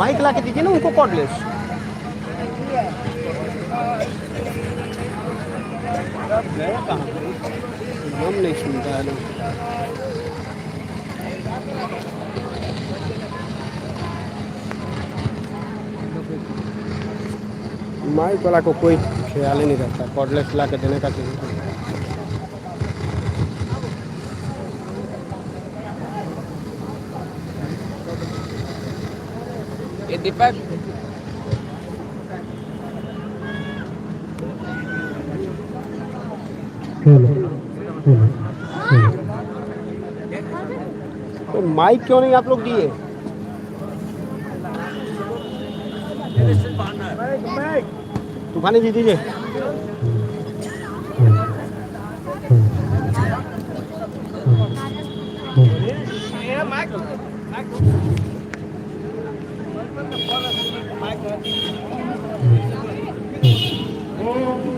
Mic ला के दीजिए ना उनको कॉर्डलेस। हम नहीं सुनता है लोग। माइक वाला को कोई ख्याल ही नहीं रहता, कॉर्डलेस ला के देने का चाहिए। ये दीपक तो माइक क्यों नहीं आप लोग दिए? तूफानी जी दीजिए।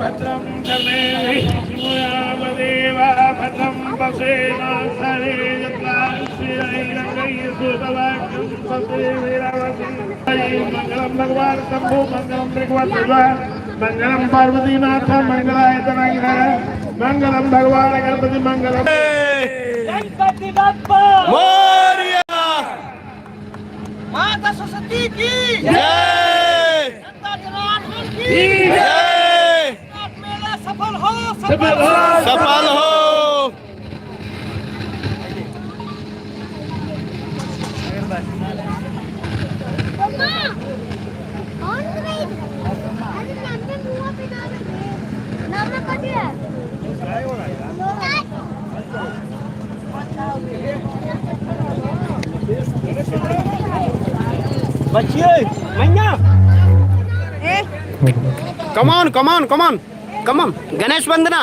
भद्रं कर्णेभिर्देवा भद्रं पश्येम मंगलम भगवान शंभु मंगलम भगवत मंगलम पार्वतीनाथ मंगलाय तनय मंगलम भगवान गणपति मंगलम गणपति बप्पा मोरया। माता सरस्वती की जय, माता जनार्दन की जय। मेला सफल हो, सफल हो, सफल हो। बच्चिए मैया कमान कमान कमान कमान गणेश वंदना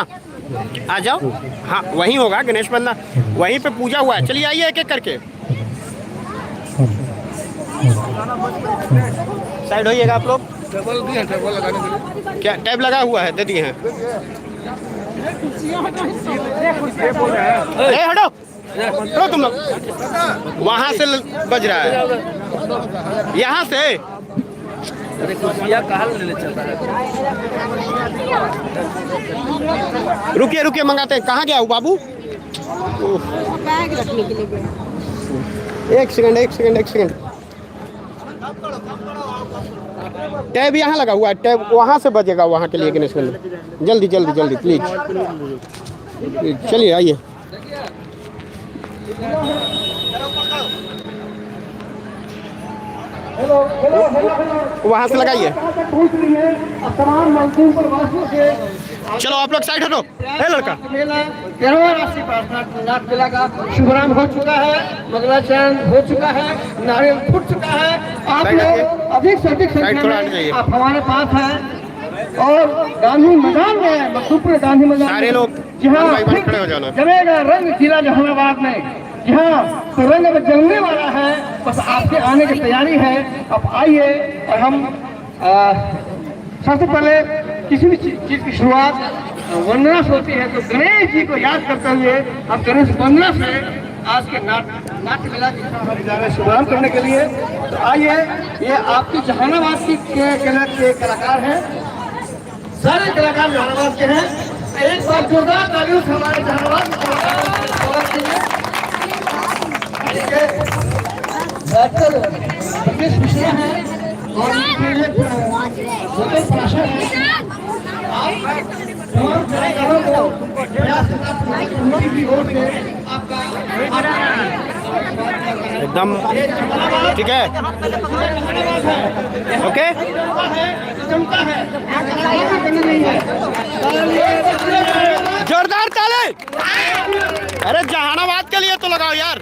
आ जाओ। हाँ वहीं होगा गणेश वंदना, वहीं पे पूजा हुआ है। चलिए आइए एक एक करके साइड होइएगा आप लोग। टेबल भी है, टेबल लगाने के लिए क्या टैब लगा हुआ है? दे दिए हैं। ए हटो हटो तुम लोग, वहां से बज रहा है, यहाँ से। अरे कुर्सियाँ कहाँ ले चलता है? रुकिए रुकिए मंगाते हैं। कहाँ गया वो बाबू? बैग रखने के लिए गया। एक सेकंड एक सेकंड एक सेकंड। टैब यहाँ लगा हुआ है, टैब वहाँ से बजेगा, वहाँ के लिए गणेश मंदिर। जल्दी जल्दी जल्दी प्लीज चलिए आइए। वहाँ से लगाइए। चलो आप लोग साइड हटो। है लड़का शुभराम हो चुका है, मंगलाचरण हो चुका है, नारियल फूट चुका है। आप लोग अधिक से अधिक संख्या में आप हमारे पास हैं और गांधी मैदान में, मधुपुर गांधी मैदान सारे लोग जहाँ खड़े हो जाना। जमेगा रंग जिला जहानाबाद में, जहाँ रंग में जमने वाला है। बस आपके आने की तैयारी है। आप आइए और हम सबसे पहले किसी भी चीज की शुरुआत वंदना से होती है, तो गणेश जी को याद करते हुए हम गणेश वंदना से आज के नाट्य मेला की हमारी जा रहे हैं शुभारंभ करने के लिए। तो आइए, ये आपकी जहानाबाद की के कलाकार हैं, सारे कलाकार जहानाबाद के हैं। एक बार जोरदार तालियों से हमारे जहानाबाद में स्वागत कीजिए। डॉक्टर रमेश मिश्रा हैं और छोटे भाषण है। आप तमाम कलाकारों को की ओर से आपका एकदम ठीक है। ओके, जमता है करना नहीं है। जोरदार ताली। अरे जहानाबाद के लिए तो लगाओ यार।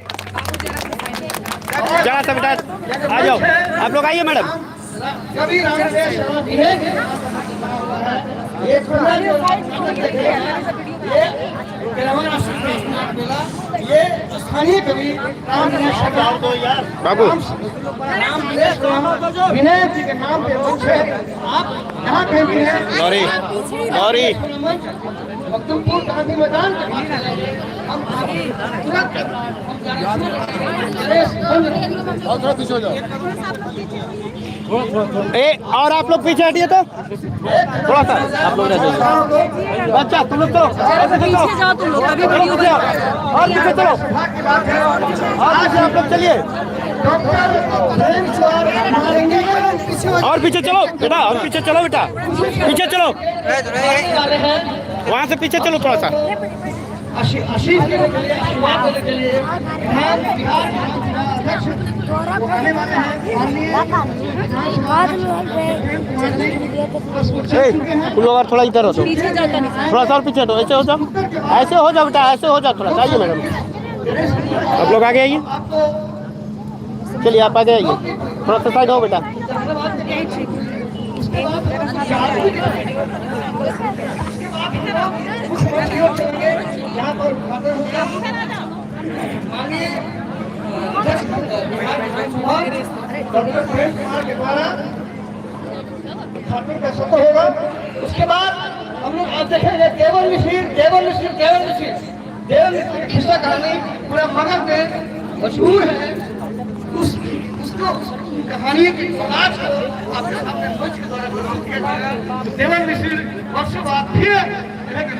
जरा सा बेटा आ जाओ, आप लोग आइए मैडम। कभी रामदेव शर्मा जी है ये ये स्थानीय कवि रामदेव शर्मा बाबू विनय जी के नाम पे मंच है। आप यहाँ कहीं भी हैं सॉरी सॉरी मखदूमपुर गांधी मैदान के पास हम तुरंत पीछे हो जाओ। ए और आप लोग पीछे हटिए तो थोड़ा सा, आप लोग रह जाइए। अच्छा तुम लोग चलो, ऐसे चलो, जाओ तुम लोग, अभी वीडियो पीछे आओ, और पीछे चलो, और पीछे आप लोग चलिए, और पीछे चलो बेटा, और पीछे चलो बेटा, पीछे चलो, वहाँ से पीछे चलो थोड़ा सा। आशीष के लिए आशीर्वाद देने के लिए बिहार अध्यक्ष आने वाले हैं। तुम लोग और थोड़ा इधर हो, तो थोड़ा सा और पीछे हटो, ऐसे हो जाओ, ऐसे हो जाओ बेटा, ऐसे हो जाओ थोड़ा सा। आइए मैडम, आप लोग आगे आइए, चलिए आप आगे आइए, थोड़ा सा साइड हो बेटा। यहाँ पर डॉक्टर प्रेम कुमार के द्वारा उद्घाटन का सत्र होगा। उसके बाद हम लोग आज देखेंगे केवल मिश्र की किस्सा कहानी पूरा मगध में मशहूर है। उसको कहानी की तलाश को अपने मंच के द्वारा प्रस्तुत किया जाएगा। देवन मिश्र वर्षों बाद फिर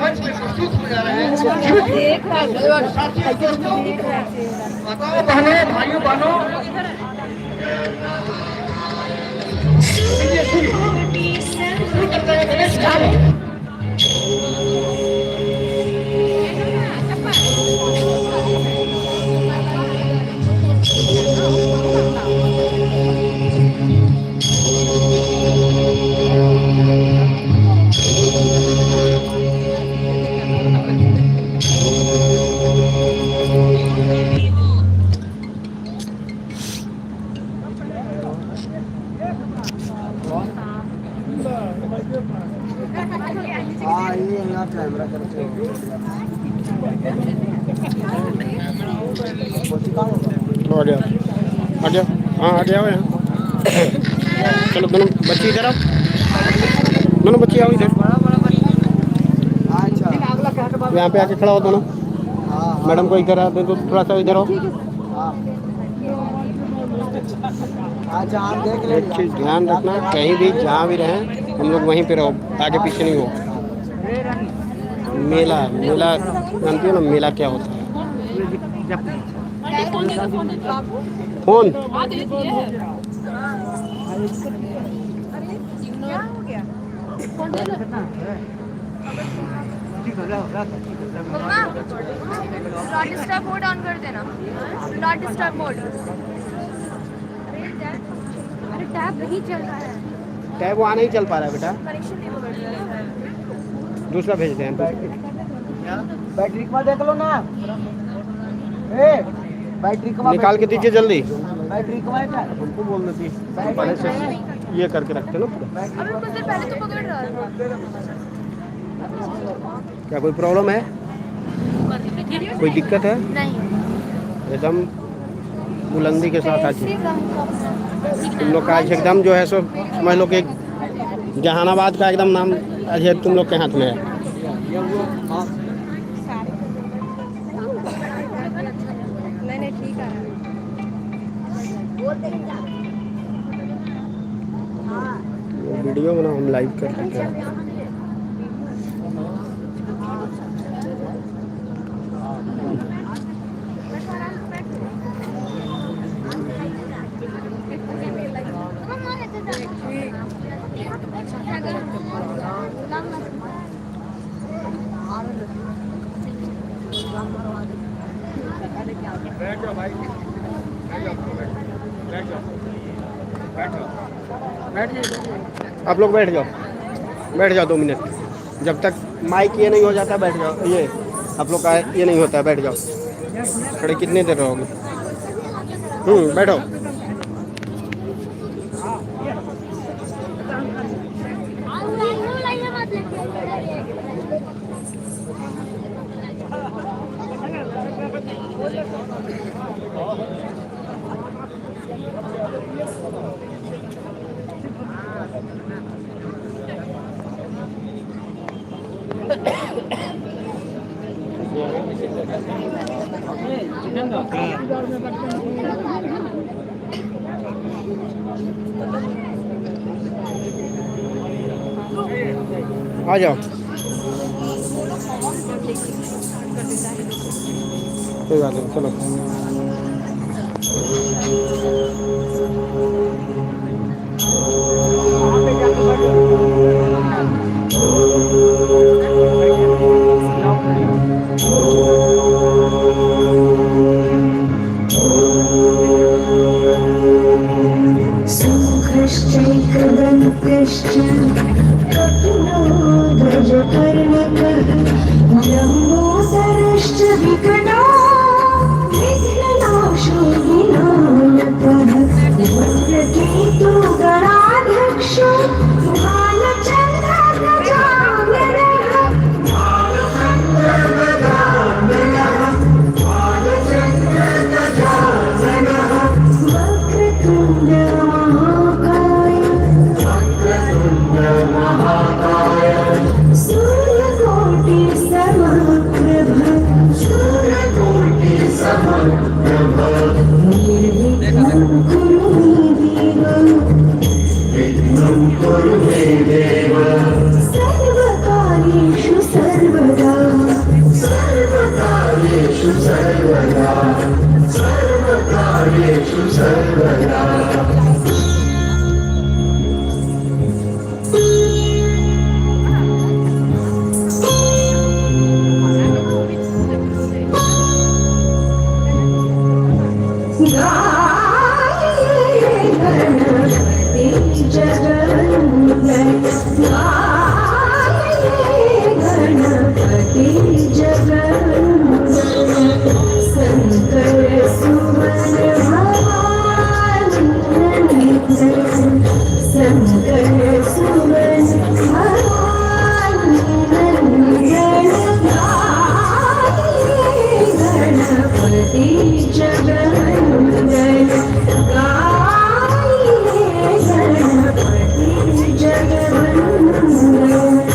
मंच में प्रस्तुत हो जा रहे हैं। साथियों दोस्तों, माताओं बहनों भाइयों बहनों, शुरू करते हैं गणेश जी। आ जाओ, हाँ आ जाओ यहाँ। चलो दोनों बच्चे इधर आओ, दोनों बच्चे आओ इधर, यहाँ पे आके खड़ा हो दोनों। मैडम को इधर आ, तो थोड़ा सा इधर आओ। एक चीज़ ध्यान रखना, कहीं भी जहाँ भी रहें हम लोग वहीं पे रहो, आगे पीछे नहीं हो। मेला मेला जानती हो ना, मेला क्या होता है? Phone not disturb mode on कर देना, नॉट डिस्टर्ब मोड। अरे टैब नहीं चल रहा है, टैब वहाँ नहीं चल पा रहा है बेटा, कनेक्शन नहीं हो रहा है। दूसरा भेजते हैं। बैटरी का देख लो ना, बैटरी का निकाल के दीजिए जल्दी। बैटरी का हमको बोलना चाहिए, पहले से ये करके रखते ना पूरा। अभी कुछ देर पहले तो पकड़ रहा था। क्या कोई प्रॉब्लम है, कोई दिक्कत है? नहीं, एकदम बुलंदी के साथ आज तुम लोग का आज एकदम जो है सो समझ लो कि जहानाबाद का एकदम नाम आज तुम लोग के हाथ में है। नहीं ठीक है। वीडियो बनाओ, हम लाइव कर सकते हैं। आप लोग बैठ जाओ 2 मिनट, जब तक माइक ये नहीं हो जाता बैठ जाओ। ये आप लोग का ये नहीं होता है, बैठ जाओ। खड़े कितने देर रहोगे? बैठो। आ जाओ, कोई बात नहीं, चलो। सुखश्चैकदन्तश्च कपिलोदजपर्णकः लम्बोदरश्च विकटो विघ्ननाशो विनायकः वक्रकेतु गणाध्यक्षो सर्वकार्येषु सर्वदा सर्वकार्येषु सर्वदा सर्वकार्येषु सर्वदा गणपति शंकर सुमन भवानी शंकर सुमन भवानी गणपति जगन्मोहन गणपति जगन्मोहन जगन्मोहन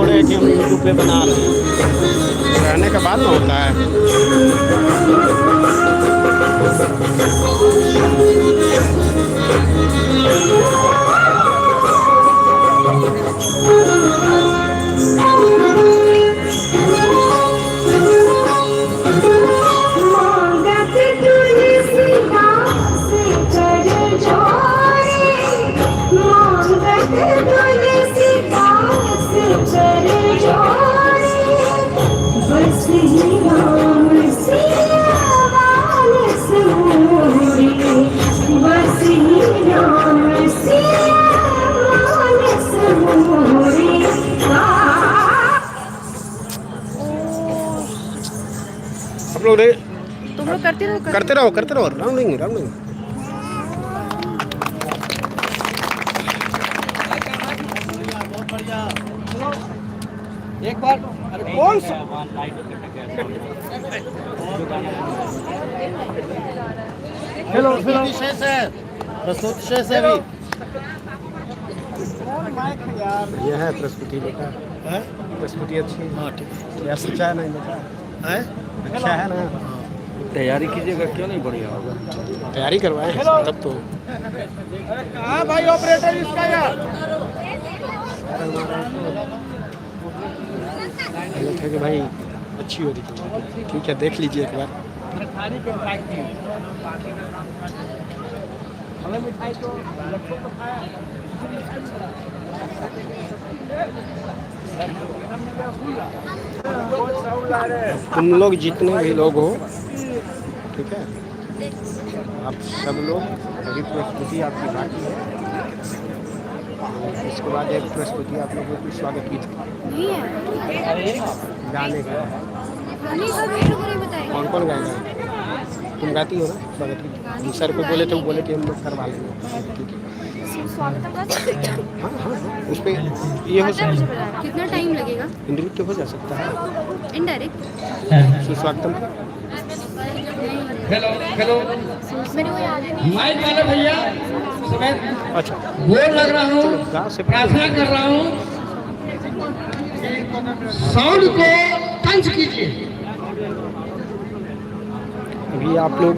बोल रहे कि हम यूट्यूब पे बना रहे हैं, रहने के बाद में होता है। मांगत तुलसीदास कर जोड़े, मांगत तुलसीदास कर जोड़े, बस ही राम सिया मानस मोरे, बस ही राम सिया मानस मोरे। आप लोग तुम लोग करते रहो करते रहो राउंडिंग। एक बार अरे कौन सा हेलो विशेष है विशेष है भी ये है प्रस्तुति देखा है, प्रस्तुति अच्छी है। हाँ ठीक है, यार सच्चा है नहीं देखा है, अच्छा है ना। तैयारी कीजिएगा, क्यों नहीं बढ़िया होगा। तैयारी करवाए हैं तब तो। कहाँ भाई ऑपरेटर इसका यार ये थे कि भाई अच्छी हो रही, ठीक है देख लीजिए एक बार। तुम लोग जितने भी लोग हो, ठीक है, आप सब लोग अभी प्रस्तुति आपकी बाकी है। इसके बाद एक प्रस्तुति आप लोगों की स्वागत गीत गाने का। कौन कौन गाएगा? तुम गाती हो ना स्वागत गीत? हम सर को बोले थे, वो बोले कि हम लोग करवा लेंगे, ठीक है। हाँ हाँ हाँ, उस पर ये हो सकता है। कितना टाइम लगेगा? नृत्य हो जा सकता है इनडायरेक्ट सुस्वागतम। हेलो हेलो मेरे को याद है। माइक वाले भैया अच्छा बोल लग रहा हूँ, गा से प्रार्थना कर रहा हूँ, साउंड को तंज कीजिए। अभी आप लोग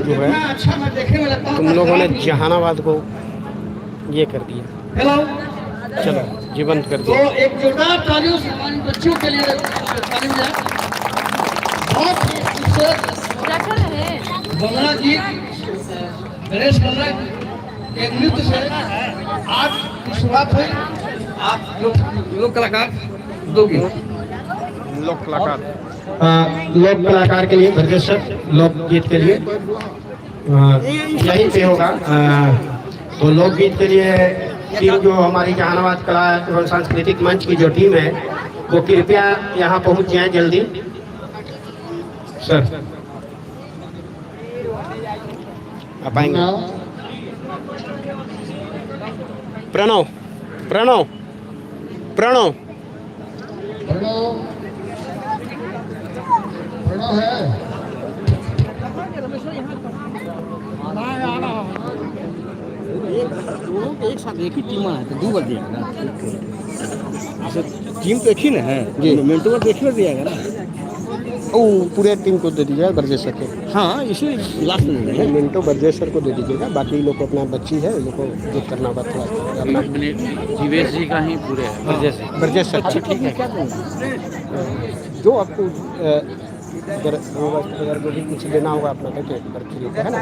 जो है अच्छा मैं देखने में लगता हूँ। तुम लोगों ने जहानाबाद को ये कर दिया, हेलो चलो जीवंत कर तो दिया। एक जोरदार तालियों से हमारे बच्चों के लिए ताली बजाएं। बहुत ही खूबसूरत क्या कर रहे हैं? बंगला गीत गणेश बंगला के नृत्य से आज की शुरुआत हुई। आप लोक कलाकार दो गीत लोक कलाकार लोक कलाकार के लिए ब्रजेश्वर लोकगीत के लिए यहीं पे होगा। तो लोकगीत के लिए टीम जो हमारी जहानाबाद कला एवं सांस्कृतिक मंच की जो टीम है वो कृपया यहाँ पहुँच जाए जल्दी। सर आप आएंगे? प्रणव प्रणव प्रणव एक साथ एक ही टीम है तो 2 बार दिया ना। टीम तो एक ही ना है जी। मिनटों में देखिए दिया ना। ओ पूरे टीम को दे दीजिएगा ब्रजेश्वर को। हाँ इसी लास्ट में नहीं, मिनटो ब्रजेश्वर को दे दीजिएगा, बाकी लोग को अपना बच्ची है लोग को जो करना बात थोड़ा जीवेश जी का ही पूरे है ब्रजेश्वर। अच्छा ठीक है, जो आपको अगर जो भी कुछ देना होगा अपना देके बर्ची है ना।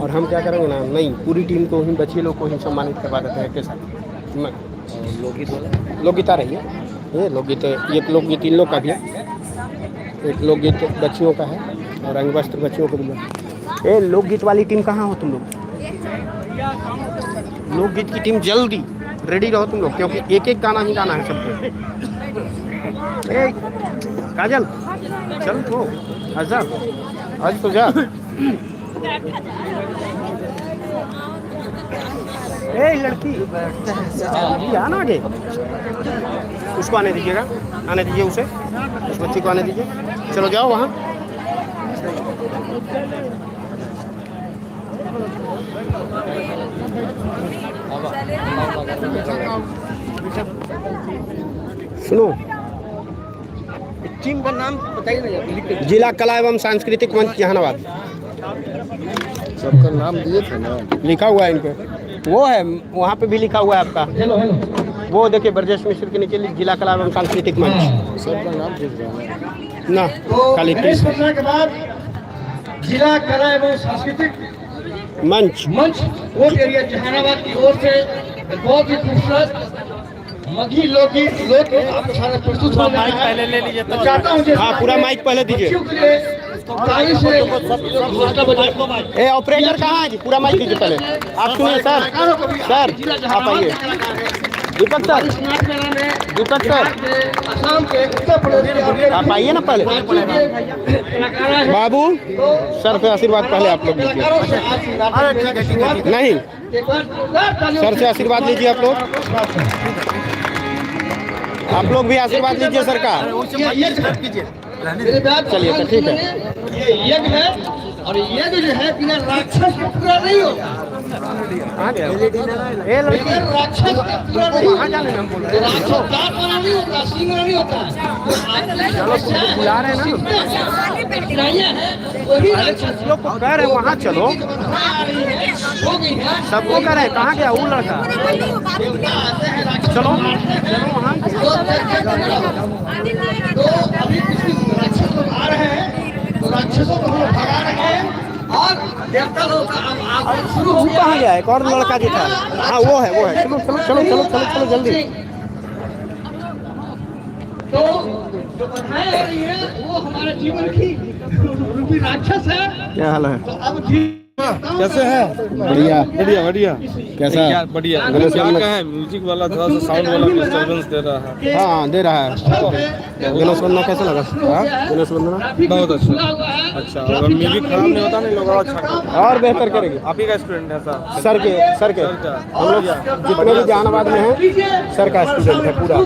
और हम क्या करेंगे ना, नहीं पूरी टीम को ही बच्चे लोग को ही सम्मानित करवा देते हैं के साथ। लोकगीत आ रही है, ये लोकगीत एक लोकगीत इन लोग का भी है, एक लोकगीत बच्चियों का है और अंग वस्त्र बच्चियों को भी है। ये लोकगीत वाली टीम कहाँ हो तुम लोग? लोकगीत की टीम जल्दी रेडी रहो तुम लोग, क्योंकि एक एक गाना ही गाना है सबको। ए काजल चल तो आजा, आज तो जा। ए लड़की आना आगे, उसको आने दीजिएगा, आने दीजिए उसे, उस बच्ची को आने दीजिए। चलो जाओ वहाँ। सुनो, टीम का नाम बताइए ना, लिख के। जिला कला एवं सांस्कृतिक मंच जहानाबाद। सबका नाम दिए थे ना। लिखा हुआ है इन पे, वो है वहाँ पे भी लिखा हुआ है आपका। हेलो हेलो, वो देखिए ब्रजेश मिश्र के नीचे जिला कला एवं सांस्कृतिक मंच सबका नाम ठीक रहा ना, तो खाली गणेश घोषणा के बाद जिला कला एवं सांस्कृतिक मंच। मंच कोर्ट एरिया जहानाबाद की ओर से बहुत ही खूबसूरत मगही लोकगीत लोक आपके सामने प्रस्तुत हो रहा है। पहले ले लीजिए तो चाहता हूँ हाँ, पूरा माइक पहले दीजिए। बच्चियों के लिए ताली से घोषणा बजाए। ए ऑपरेटर कहाँ है जी? पूरा माइक दीजिए पहले। आप सुनिए सर, सर आप आइए। दीपक सर, नाच मेला में दीपक सर असम के, उत्तर प्रदेश के आप आइए ना पहले। कलाकार हैं। बाबू सर से आशीर्वाद पहले आप लोग लीजिए। कलाकारों से आशीर्वाद नहीं, एक बार जोरदार तालियों सर से आशीर्वाद लीजिए आप लोग। आप लोग भी आशीर्वाद लीजिए सर का। मेरे बात चलिए तो ठीक है। ये यज्ञ है और यज्ञ जो है बिना राक्षस के पूरा नहीं होगा। कहाँ गया? ए लड़की, बिना राक्षस के पूरा नहीं होगा। राक्षस दांत वाला नहीं होता, सींग वाला नहीं होता। बुला रहे हैं ना, कठिनाइयां हैं, वही राक्षस लोग को कह रहे हैं वहाँ चलो, हो गई है। सबको कह रहे हैं कहाँ गया वो लड़का। चलो वहाँ। तो अभी कुछ राक्षस लोग आ रहे हैं, तो राक्षसों को हम भगा रहे हैं और देवता लोग का अब शुरू हो गया कहाँ है। गया? एक और लड़का जो था, हाँ वो है, वो है। चलो चलो चलो चलो चलो चलो जल्दी। तो जो बधाई हो रही है वो हमारे जीवन की रूपी राक्षस है। क्या हाल है? तो अब ठीक कैसे है? बढ़िया बढ़िया बढ़िया। कैसा? बढ़िया। गणेश क्या वंदना है, म्यूजिक वाला थोड़ा सा साउंड वाला डिस्टर्बेंस दे रहा है। हाँ दे रहा है। गणेश वंदना कैसा लगा? गणेश वंदना बहुत अच्छा। अच्छा, और म्यूजिक खराब नहीं होता, नहीं लोग और अच्छा करते हैं। और बेहतर करेंगे। आप ही का स्टूडेंट है सर? सर के हम लोग जितने भी जहानाबाद में हैं सर का स्टूडेंट है पूरा।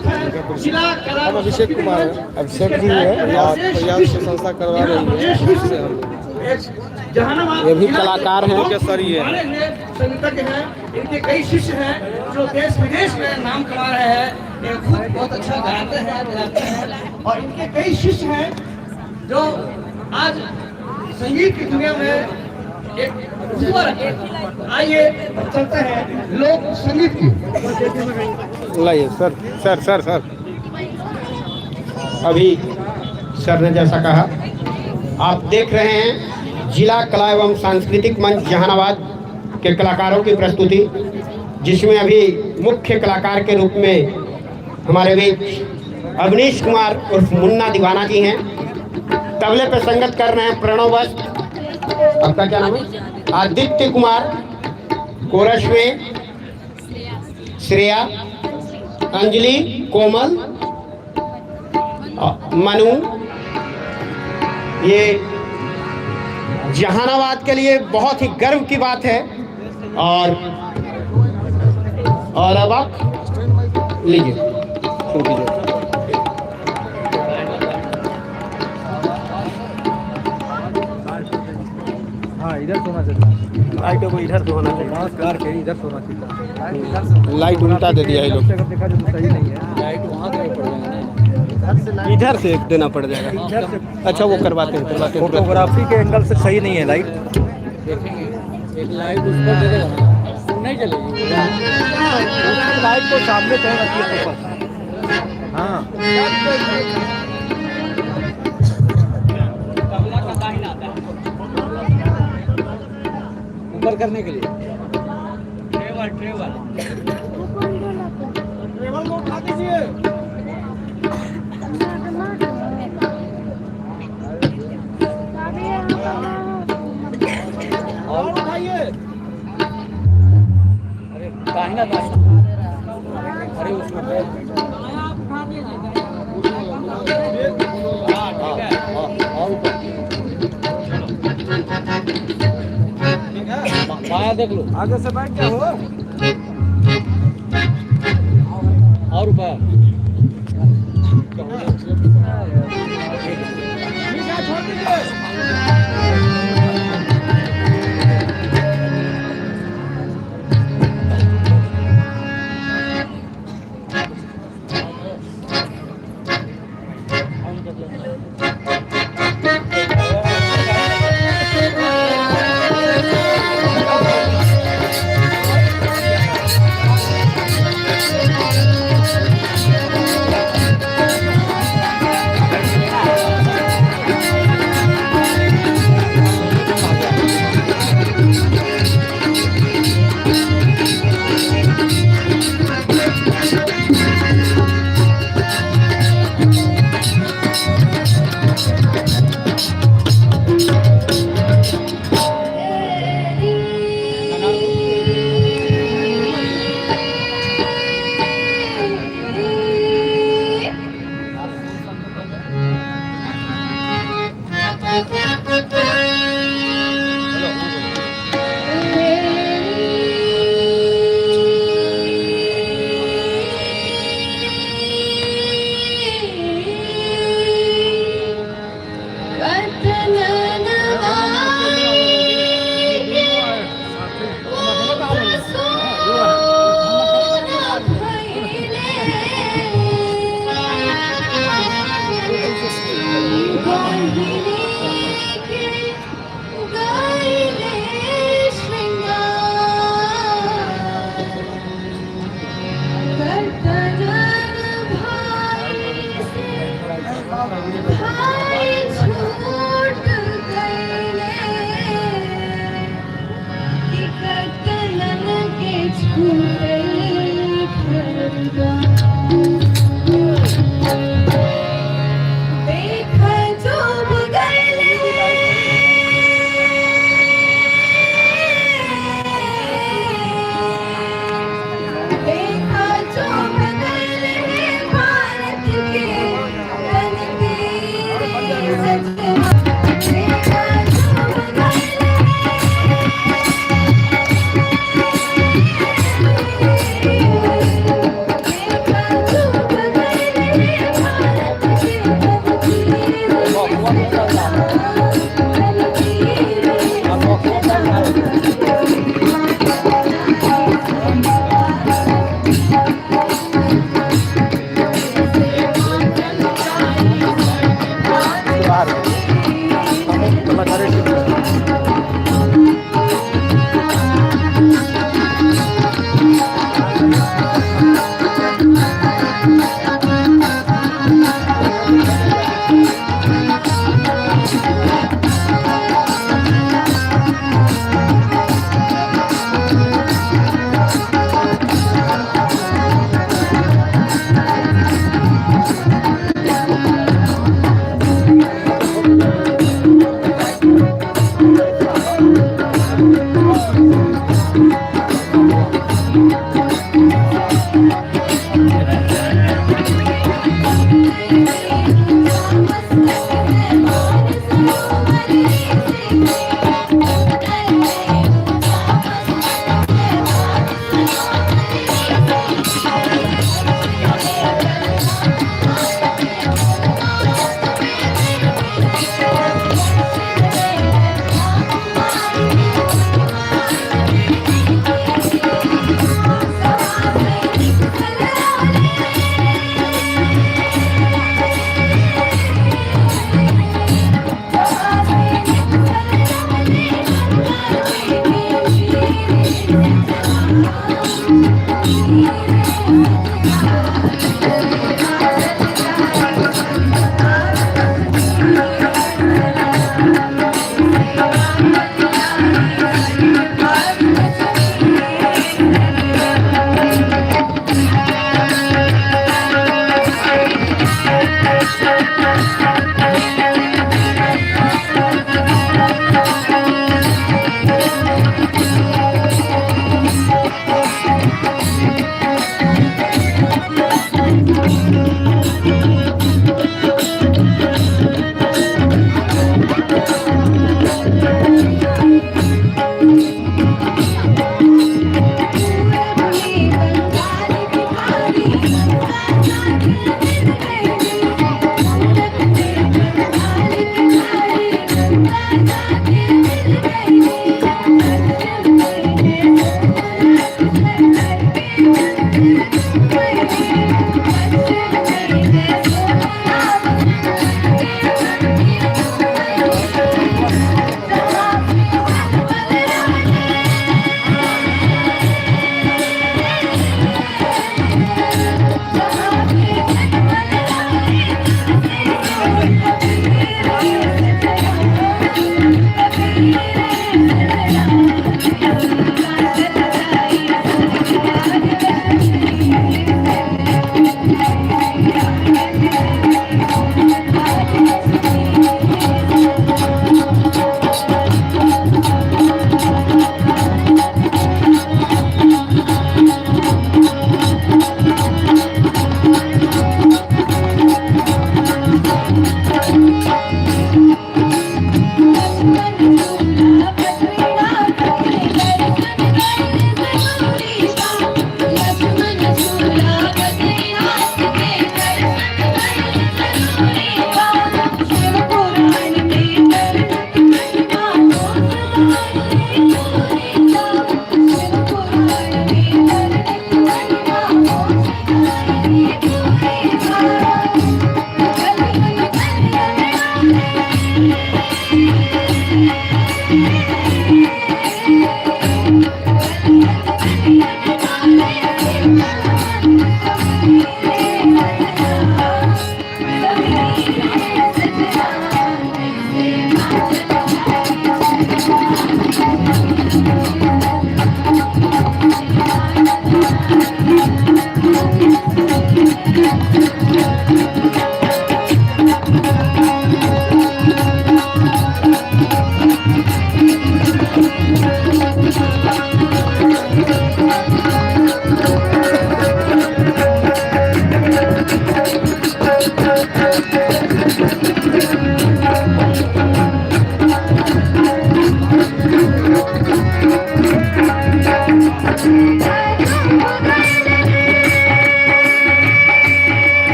हम अभिषेक कुमार है, अभिषेक जी है और प्रयास से संस्था करवा रही है। जहानाबाद ये भी कलाकार हैं। ओके सर, ये संगीतज्ञ हैं, इनके कई शिष्य हैं जो देश विदेश में नाम कमा रहे हैं। ये खुद बहुत अच्छा गाते हैं, बजाते हैं और इनके कई शिष्य हैं जो आज संगीत की दुनिया में एक ऊपर है। आइए चलते हैं लोक संगीत की। लाइए सर सर सर सर। अभी सर ने जैसा कहा, आप देख रहे हैं जिला कला एवं सांस्कृतिक मंच जहानाबाद के कलाकारों की प्रस्तुति, जिसमें अभी मुख्य कलाकार के रूप में हमारे बीच अवनीश कुमार उर्फ मुन्ना दीवाना जी हैं। तबले पे संगत कर रहे हैं प्रणव वस्त, आपका क्या नाम है? आदित्य कुमार। कोरस में श्रेया, अंजलि, कोमल, मनु। ये जहानाबाद के लिए बहुत ही गर्व की बात है। और अब आप लीजिए, शुरू कीजिए। हाँ, इधर सोना चाहिए। लाइटों को इधर धोना चाहिए। नमस्कार के इधर सोना चाहिए। लाइट उल्टा दे दिया है लोग। देखा जो सही नहीं है, लाइट वहाँ से पड़ जाएगा। इधर से देना पड़ जाएगा। अच्छा वो करवाते हैं। फोटोग्राफी के एंगल से सही नहीं है लाइट। देखेंगे एक लाइट उस पर दे देगा, नहीं चलेगी। लाइट को सामने तय रखिए ऊपर। हाँ, ऊपर करने के लिए ट्रेवल को उठा दीजिए। और उठाइए। अरे दाहिना अरे उसमें बाया देख लो, आगे से बैठ जाओ और ऊपर। छोड़ दीजिए।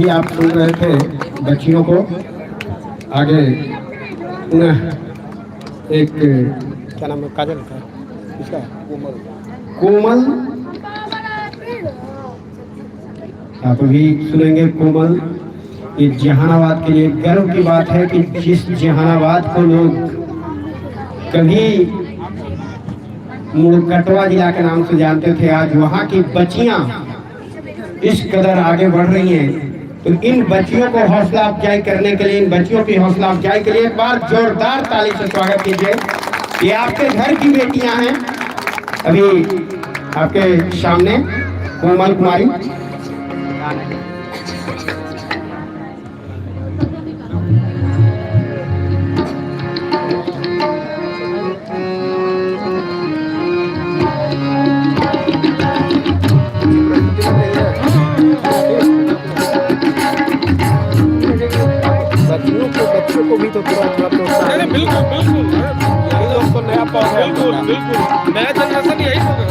अभी आप सुन रहे थे बच्चियों को, आगे पुनः एक क्या नाम है, काजल का इसका कोमल, आप अभी सुनेंगे कोमल। ये जहानाबाद के लिए गर्व की बात है कि जिस जहानाबाद को लोग कभी मुड़कटवा जिला के नाम से जानते थे, आज वहाँ की बच्चियां इस कदर आगे बढ़ रही हैं। तो इन बच्चियों को हौसला अफजाई करने के लिए, इन बच्चियों की हौसला अफजाई के लिए एक बार जोरदार ताली से स्वागत कीजिए। ये आपके घर की बेटियां हैं। अभी आपके सामने कोमल कुमारी। बच्चों को भी तो थोड़ा प्रोत्साहन, बिल्कुल बिल्कुल लोग को नया पौधा, बिल्कुल बिल्कुल नया जनरेशन यही होगा।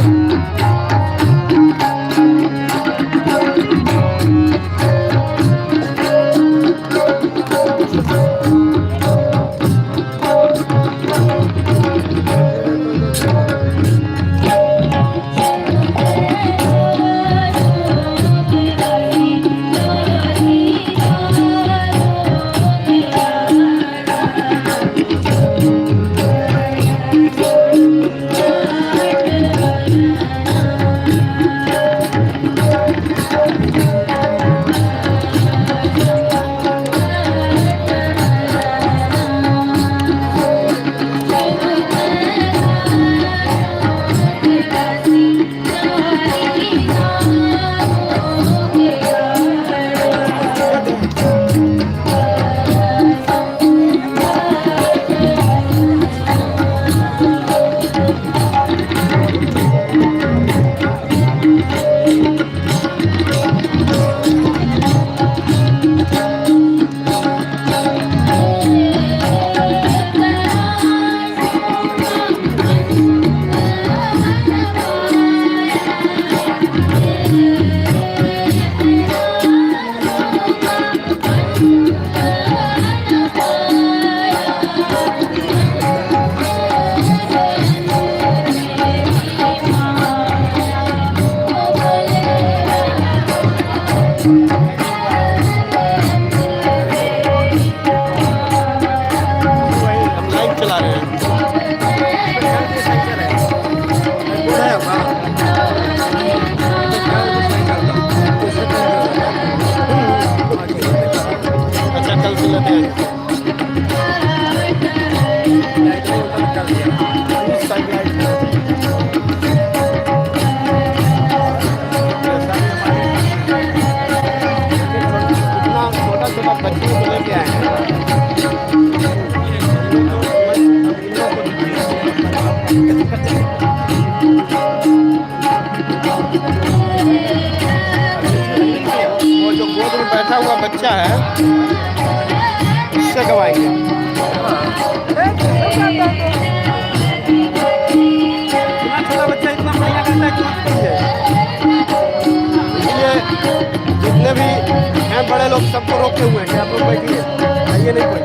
बैठा हुआ बच्चा है, इससे गवाएंगे। इतना छोटा बच्चा इतना बढ़िया करता है, इसलिए जितने भी हैं बड़े लोग सबको रोके हुए हैं। आप लोग बैठिए, आइए नहीं कोई।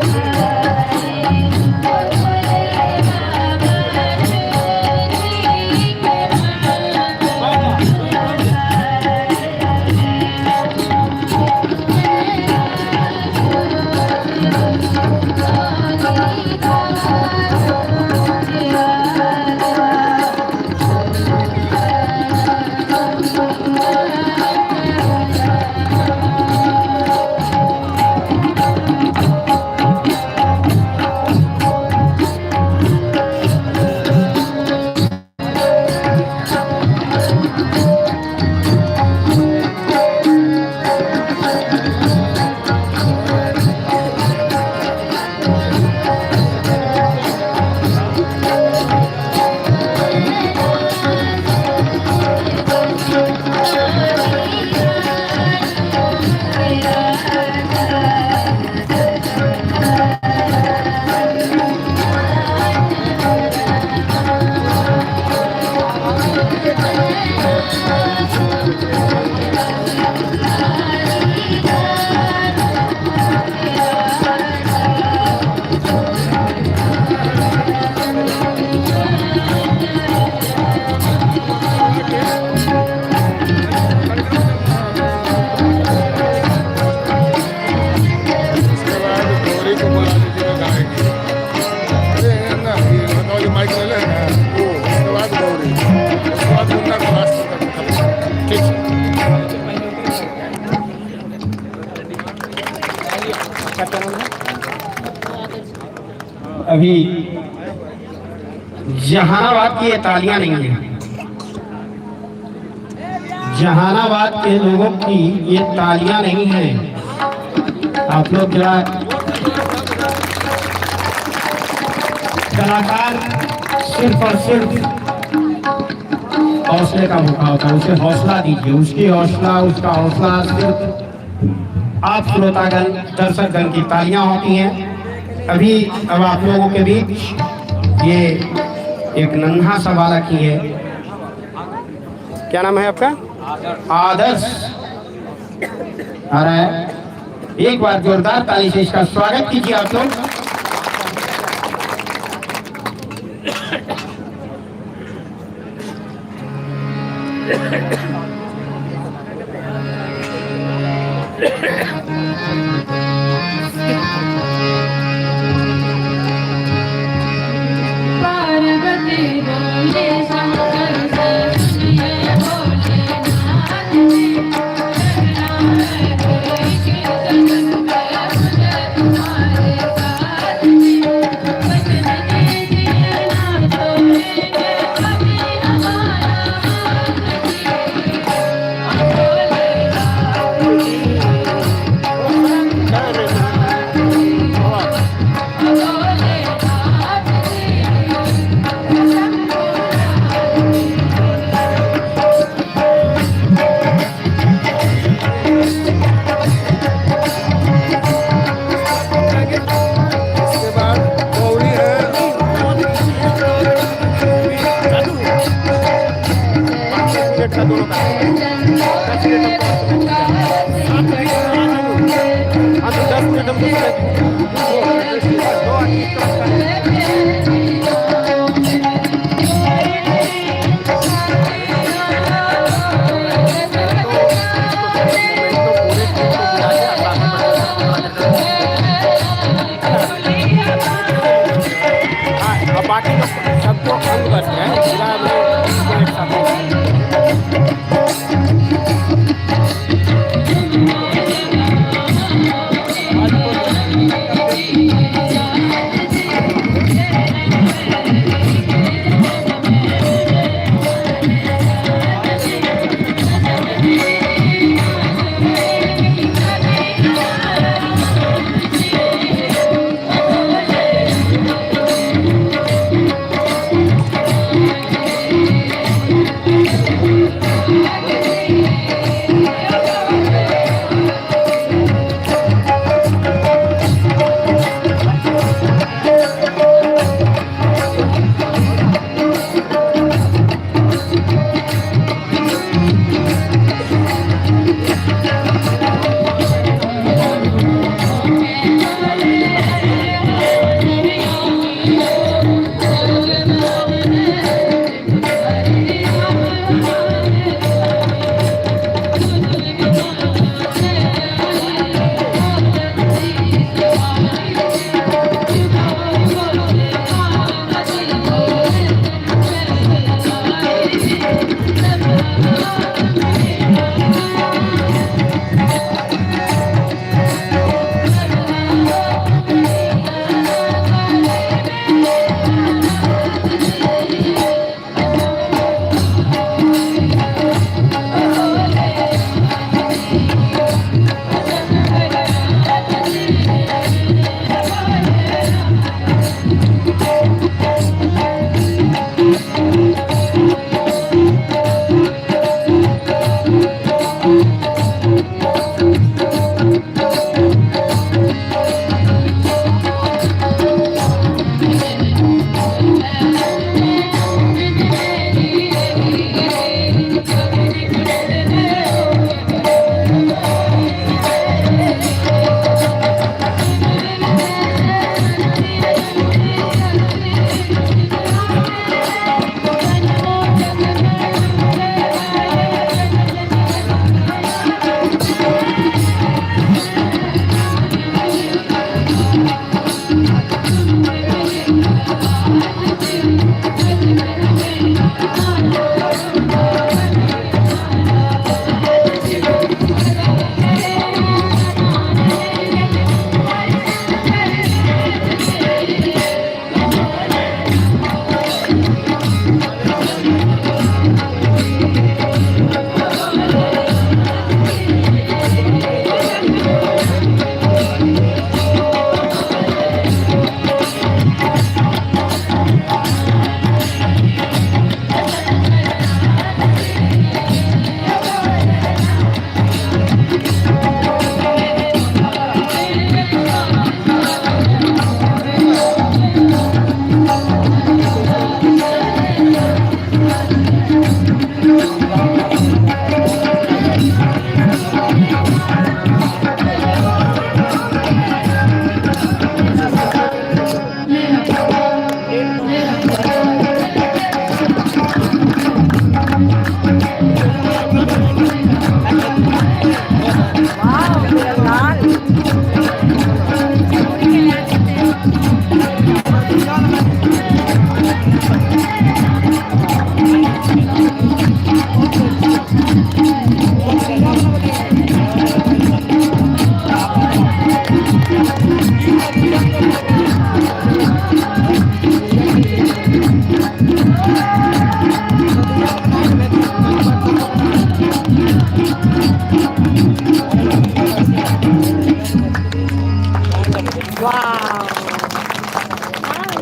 अभी जहानाबाद की ये तालियां नहीं है, जहानाबाद के लोगों की ये तालियां नहीं है। आप लोग जरा कलाकार सिर्फ और सिर्फ हौसले का भूखा होता है, उसे हौसला दीजिए, उसकी हौसला, उसका हौसला सिर्फ आप श्रोतागण दर्शकगण की तालियां होती हैं। अभी अब आप लोगों के बीच ये एक नन्हा सा बालक ही है, क्या नाम है आपका? आदर्श आ रहा है। एक बार जोरदार ताली से इसका स्वागत कीजिए आप लोग। पार्वती बोले शंकर से बोले नाथ जी, करना है कोई कीर्तन मुझे तुम्हारे साथ जी, बचन दीजिए ना तोड़ेंगे कभी हमारा हाथ जी, बाकी सबको अंग करते हैं, पूरा हमने एक साथ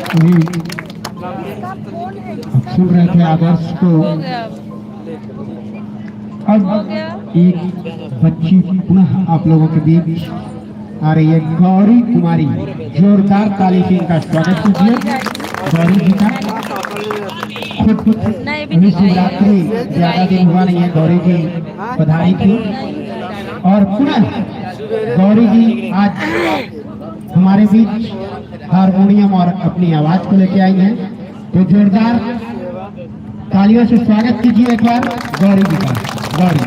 अभी सुन रहे थे आदर्श को। हो गया अब एक बच्ची पुनः आप लोगों के बीच आ रही है, गौरी कुमारी। जोरदार ताली से इनका स्वागत कीजिए गौरी जी का। खुद अभी शिवरात्रि ज्यादा दिन हुआ नहीं है, गौरी जी पधारी थी और पुनः गौरी जी आज हमारे बीच हारमोनियम और अपनी आवाज को लेके आई हैं। तो जोरदार तालियों से स्वागत कीजिए एक बार गौरी जी का। गौरी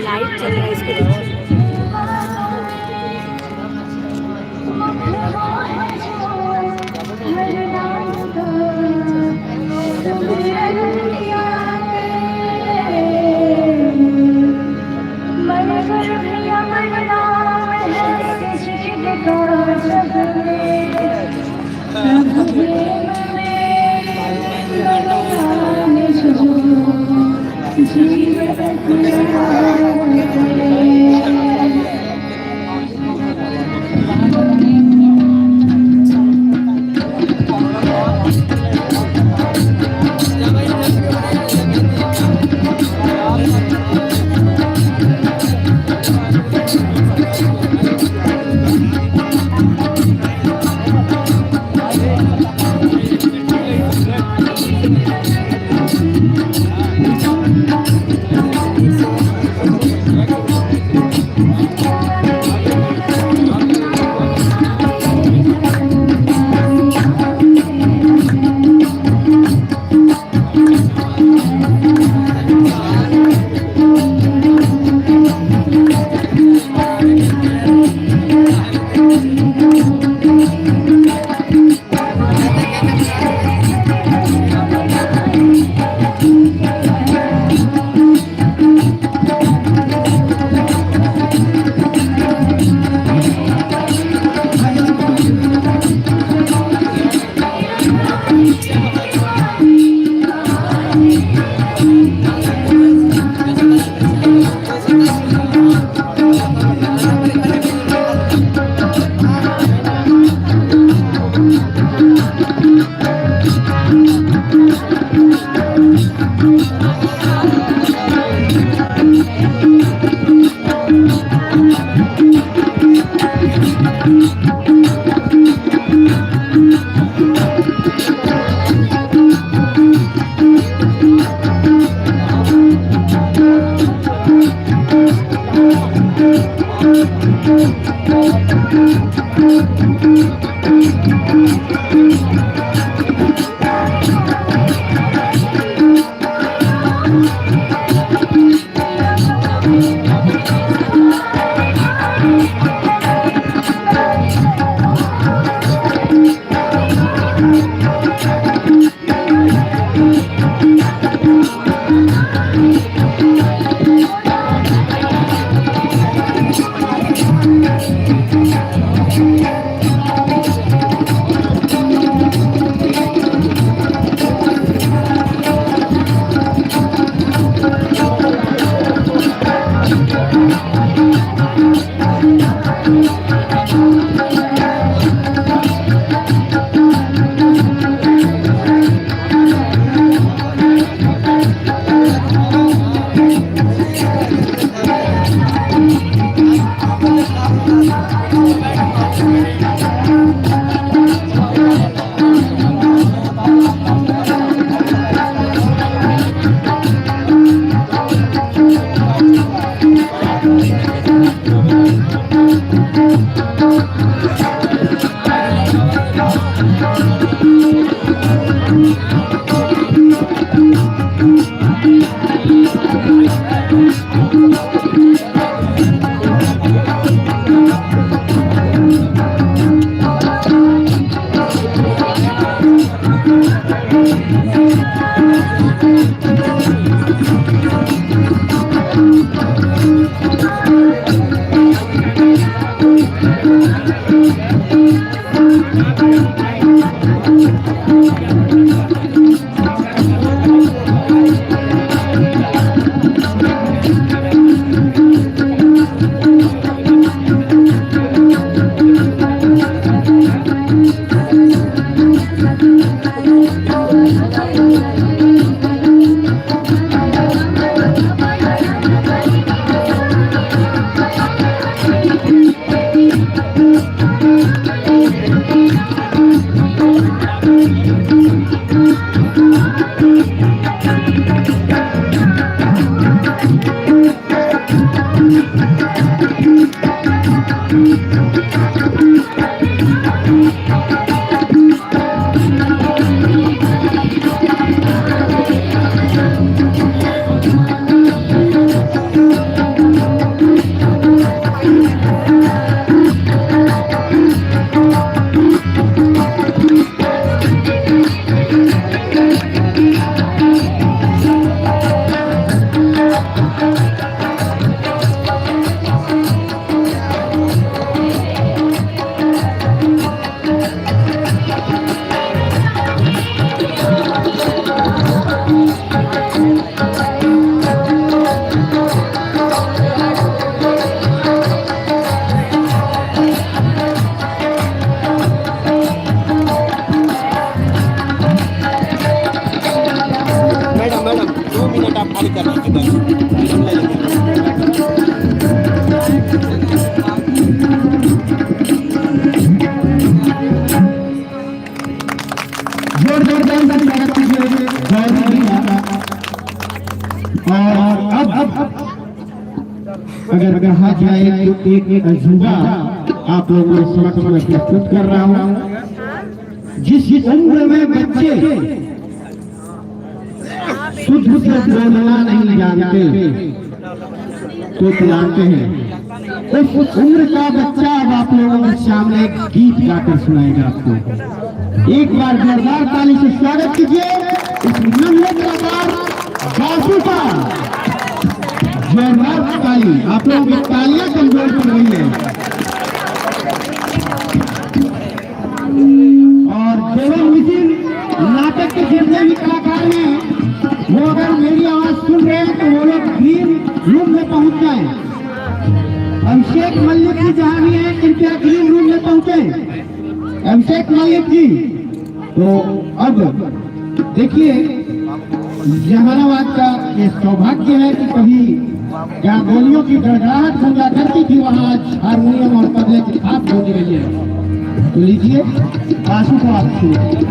लाइट चल रहा है इसके लिए। अगर कहा जाए तो एक अजूबा आप लोगों के समक्ष में प्रस्तुत कर रहा हूँ। जिस उम्र में बच्चे शुद्ध से बोलना नहीं जानते तो जानते हैं, उस उम्र का बच्चा अब आप लोगों के सामने एक गीत गाकर सुनाएगा आपको। एक बार जोरदार ताली से स्वागत कीजिए इस नन्हे कलाकार बासु का। जोरदार ताली, आप लोगों की तालियां कमजोर पड़ रही है। और केवल नितिन नाटक के जितने भी कलाकार हैं वो अगर मेरी आवाज सुन रहे हैं तो वो लोग ग्रीन रूम में पहुंच जाए। अभिषेक मलिक जी जहां भी हैं कृपया ग्रीन रूम में पहुंचे। अभिषेक मलिक जी, तो अब देखिए जहानाबाद का ये सौभाग्य है कि कभी जहाँ गोलियों की गड़गड़ाहट समझा करती थी वहाँ आज हारमोनियम और तबले की थाप होती रही है। तो लीजिए बासु को आप सुनिए।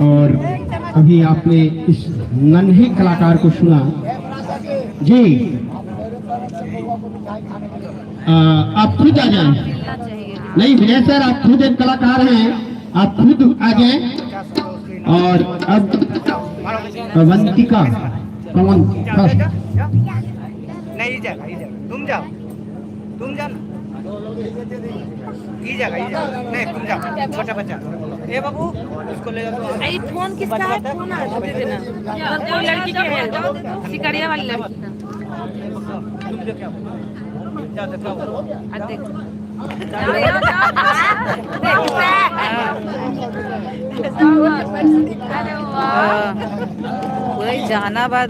और अभी आपने इस नन्हे कलाकार को सुना जी। आप खुद आ जाएं। नहीं विजय सर, आप खुद एक कलाकार हैं, आप खुद आ जाएं। और अब अवंतिका कौन फर्स्ट? नहीं जाएगा, तुम जाओ ना, ये जाएगा नहीं, तुम जाओ, छोटा बच्चा। ए बाबू इसको ले जाओ। अरे फोन किसका है? फोन आ दे देना। कोई लड़की के है, शिकारिया वाली लड़की का। तुम जो क्या जाओ देखो, आ देख अरे वाह, पूरा जहानाबाद,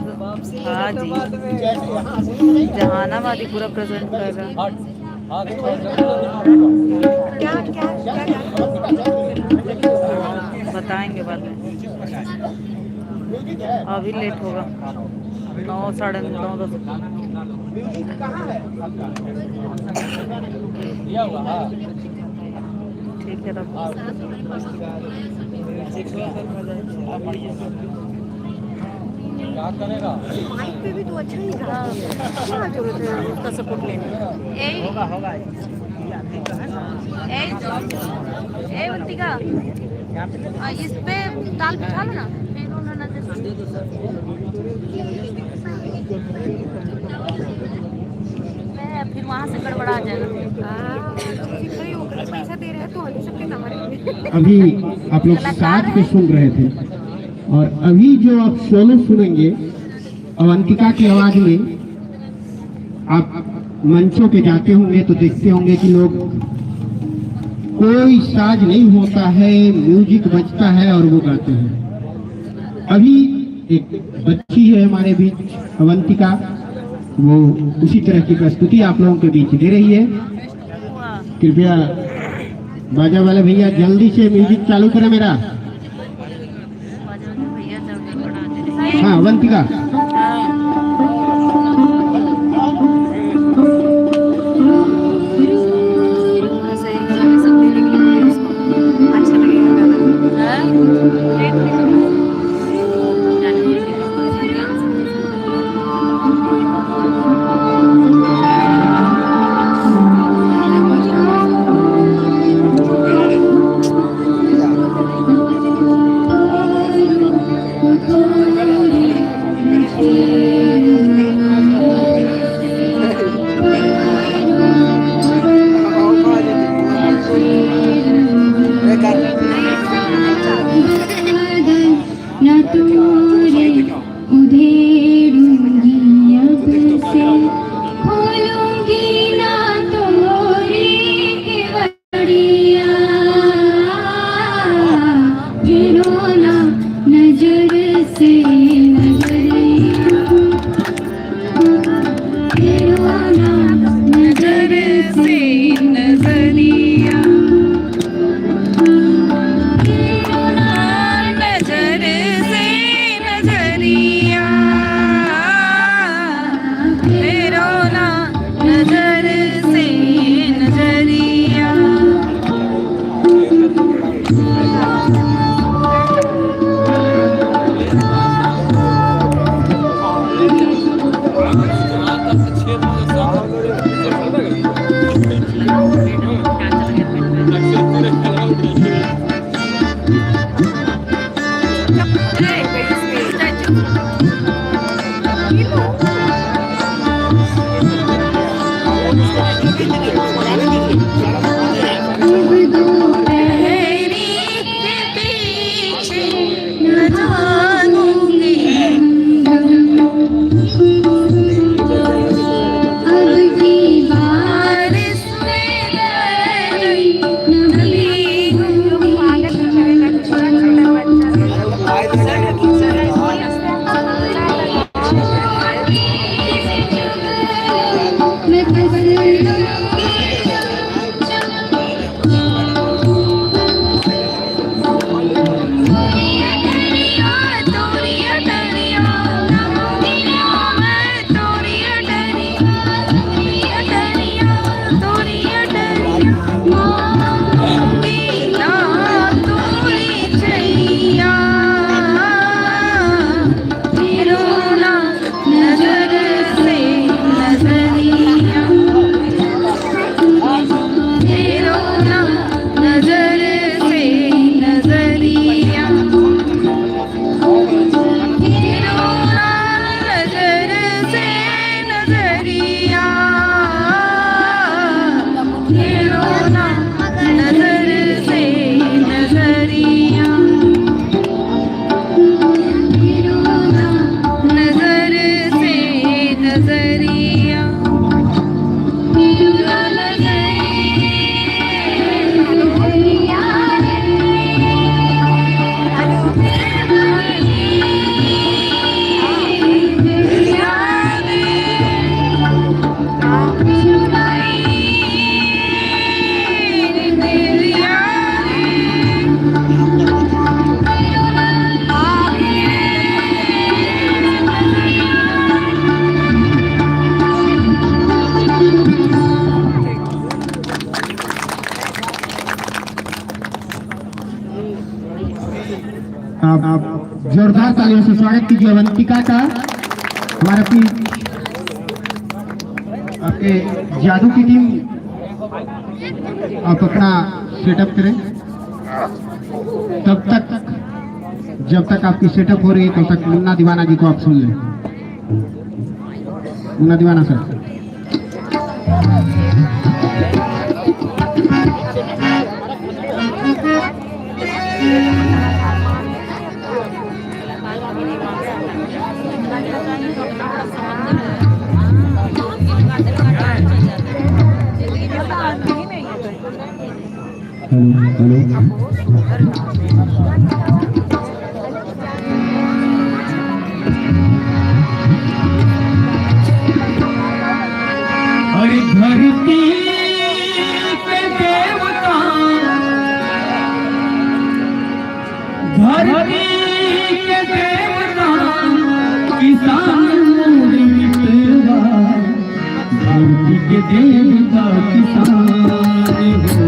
हाँ जी, जहानाबाद ही पूरा प्रेजेंट कर रहा। बताएंगे बाद में, अभी लेट होगा, 9 साढ़े 9 10। ठीक है तब माइक पे भी तो अच्छा नहीं था। क्या जरूरत है उसका सपोर्ट लेने? ए वंतिका, इस पे ताल बिठा लो ना, फिर उन्होंने फिर वहाँ से गड़बड़ा जाएगा। पैसा दे रहे हैं तो हम सबके हमारे। अभी आप लोग साथ में सुन रहे थे और अभी जो आप सोलो सुनेंगे अवंतिका की आवाज में, आप मंचों पे जाते होंगे तो देखते होंगे कि लोग, कोई साज नहीं होता है, म्यूजिक बजता है और वो गाते हैं। अभी एक बच्ची है हमारे बीच अवंतिका, वो उसी तरह की प्रस्तुति आप लोगों के बीच दे रही है। कृपया बाजा वाले भैया जल्दी से म्यूजिक चालू करें मेरा। हाँ अवंतिका, अच्छा न तोरे उधेड़ूंगी अब से, खोलूंगी ना तोरे केवड़िया, गिरो ना नजर से नजरिया, गिरो ना नजर से नजरिया, मैं नजरिया तेरा नजरिया आप जोरदार तालियों से स्वागत कीजिए अवंतिका का। हमारे अपनी आपके जादू की टीम, आप अपना सेटअप करें। जब तक आपकी सेटअप हो रही है तब तक मुन्ना दीवाना जी को आप सुन लें। मुन्ना दीवाना सर। हरि धरती पे देवता, धरती के देवता, किसान मोरी मितवा, धरती के देवता किसान हो।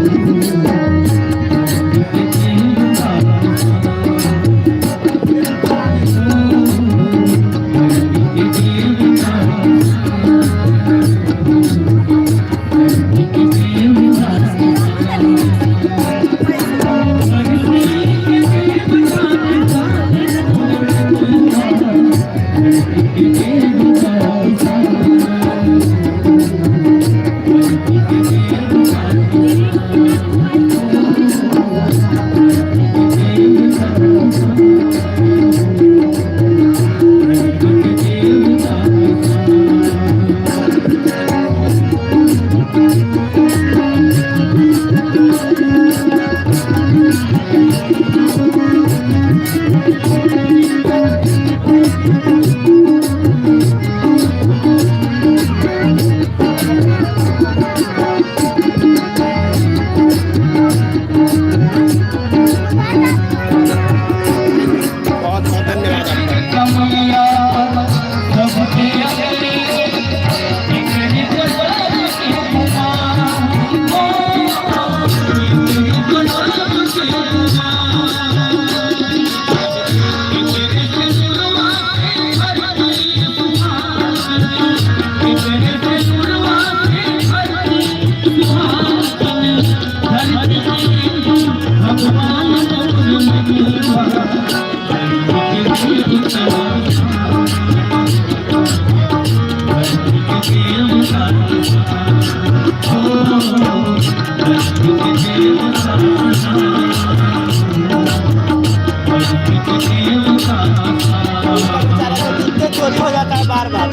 चोरी हो जाता है बार बार।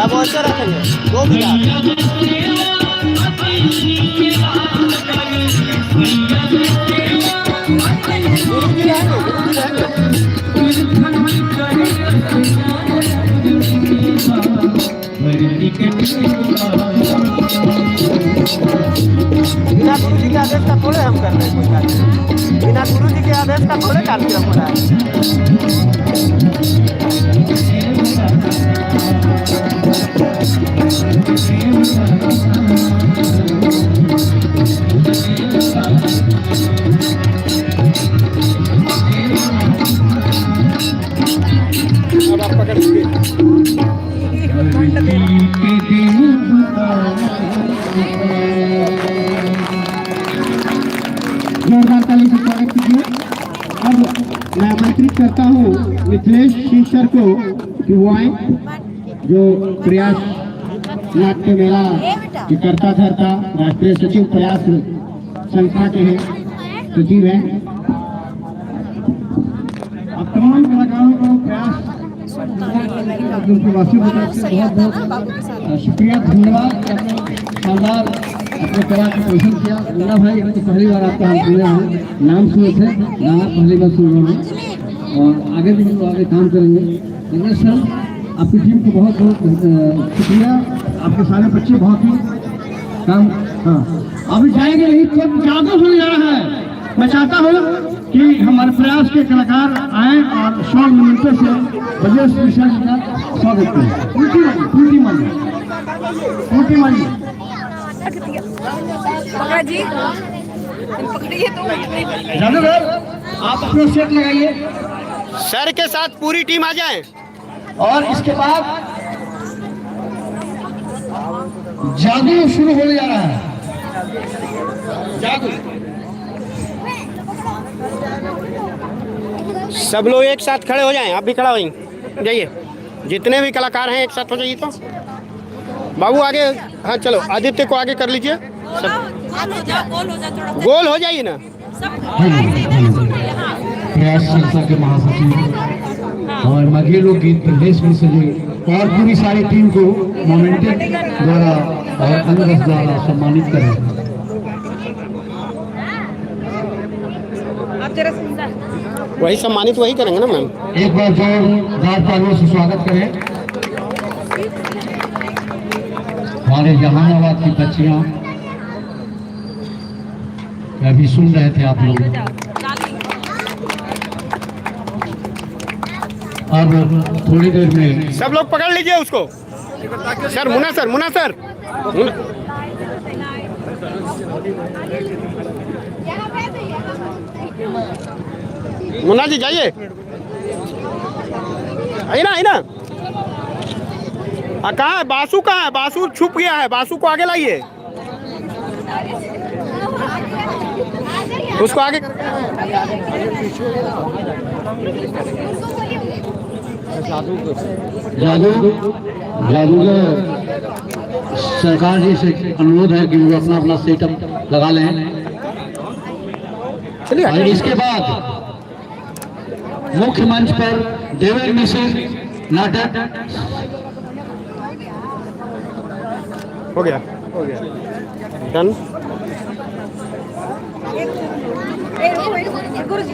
अब ऐसे रखेंगे 2 बीघा। बिना गुरु जी के आदेश का थोड़े हम कर रहे हैं कोई कार्य। बिना गुरु जी के आदेश का थोड़े कार्यक्रम हो रहा है। जोरदार ताली से स्वागत कीजिए। अब मैं आमंत्रित करता हूँ मिथिलेश सिंह सर को कि वो आए, जो प्रयास नाट्य मेला के कर्ता धर्ता राष्ट्रीय सचिव प्रयास संस्था के हैं, सचिव हैं। अब तमाम कलाकारों को प्रयास प्रवासी बहुत बहुत शुक्रिया, धन्यवाद। शानदार अपने कला का प्रदर्शन किया। मुन्ना भाई, हम तो पहली बार आपका हम सुने हैं, नाम सुने थे, नाम पहली बार सुन रहे हैं और आगे भी हम लोग आगे काम करेंगे। लेकिन सर, आपकी टीम को बहुत बहुत शुक्रिया। आपके सारे बच्चे बहुत ही काम, हाँ अभी जाएंगे नहीं तो जादू सुन जा रहा है। मैं चाहता हूँ कि हमारे प्रयास के कलाकार आए और 100 मिनटों से बजे स्पेशल का स्वागत करें। उल्टी मंडी पकड़ा जी, पकड़िए तो जादूगर, आप अपना सेट लगाइए सर के साथ पूरी टीम आ जाए। और इसके बाद जादू शुरू होने जा रहा है। जादू सब लोग एक साथ खड़े हो जाएं, आप भी खड़ा हो जाइए, जितने भी कलाकार हैं एक साथ हो जाइए। तो बाबू आगे, हाँ चलो आदित्य को आगे कर लीजिए, गोल हो जाइए ना। प्रयास संस्था के महासचिव और मघेलो गीत प्रदेश में सजे और पूरी सारी टीम को मोमेंटम द्वारा और अंगरस द्वारा सम्मानित करें। वही सम्मानित वही करेंगे ना मैम। एक बार जोरदार तालियों से स्वागत करें हमारे जहानाबाद की बच्चियां। अभी सुन रहे थे आप लोग, अब थोड़ी देर में सब लोग पकड़ लीजिए उसको। Sir Munna sir, Munna sir, Munna ji जाइए, आइए ना, आइए ना। कहाँ है बासु, कहाँ है बासु? छुप गया है, बासु को आगे लाइए, उसको आगे। जादूगर सरकार जी से अनुरोध है कि वो अपना अपना सेटअप लगा लें। चलिए और इसके बाद मुख्य मंच पर देवेंद्र मिश्र नाटक हो गया डन। गुरु जी